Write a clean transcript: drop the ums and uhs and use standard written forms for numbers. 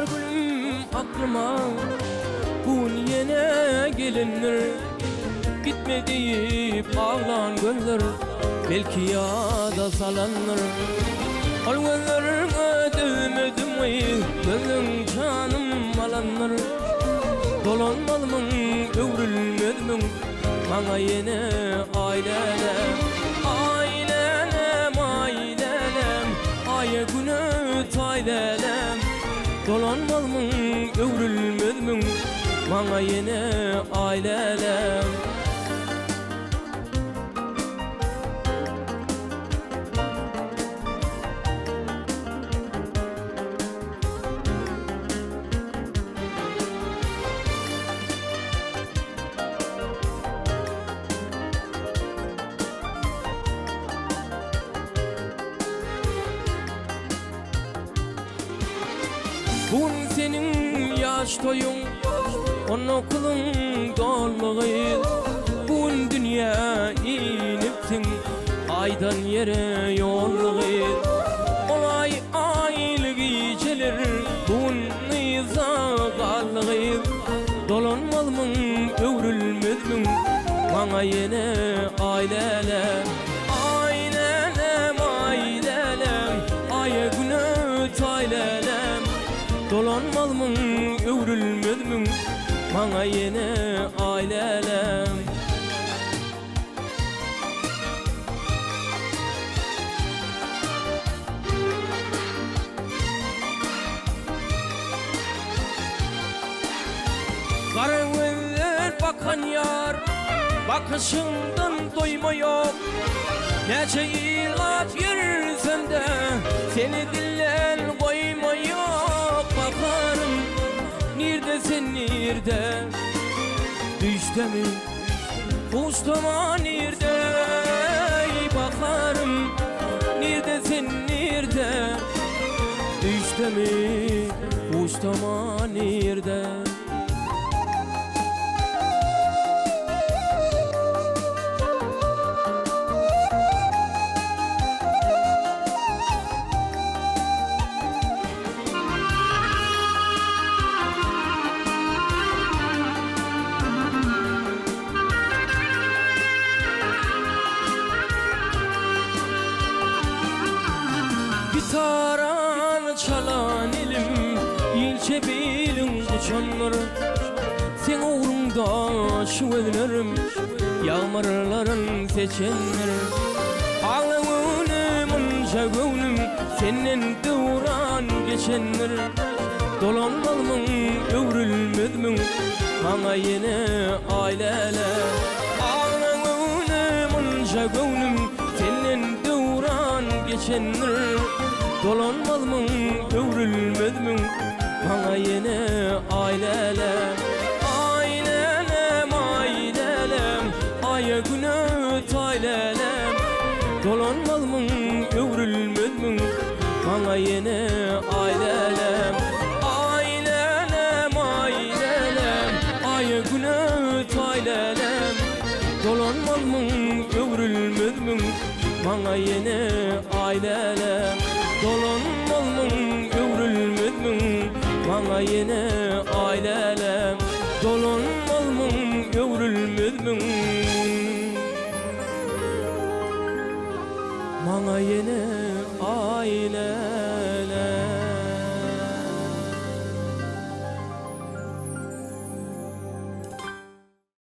gülüm aklıma bugün yine gelinir. Gitme deyip ağlan gözler belki yada salanır. Al gözlerine dövmedim ay gözün canım alanır. Dolanmalımın övrülmedim bana yine ailelem. Ailelem ailelem aya günü taylelem. Dolanmalımın övrülmedim bana yine ailelem. Bugün senin yaş toyun, on okulun dolmuğu. Bugün dünya iniptin, aydan yere yolluğu. Olay aylık içilir, bugün niza kallığı. Dolanmalımın övrülmedmin, bana yine ailelem. Ailelem ailelem, aya günü taylelem. Dolanmalımın övrülmedmin bana yine ailelem. Kara gözler bakan yar bakışından doyma yok. Nece ilat yürüsem de seni dillen koyma yok. Bakarım neredesin nerede, düşte mi kustama nerede. Bakarım neredesin nerede, düşte mi kustama nerede. Gitaran çalan elim ilçe bilin uçanları. Sen uğrunda şu evlerim yağmurların seçenleri. Ağlığını mınca gönlüm senin duran geçenleri. Dolanmalımın övrülmedmin bana yine ailelem. Ağlığını mınca gönlüm senin duran geçenleri. Dolanmalımın övrülmedmin bana yine ailelem. Ailelem ailelem aya günü taylelem. Dolanmalımın övrülmedmin bana yine ailelem. Ailelem ailelem aya günü taylelem. Dolanmalımın övrülmedmin bana yine ailelem. Dolanmalımın övrülmedmin bana yine ailelem. Dolanmalımın övrülmedmin bana yine ailelem.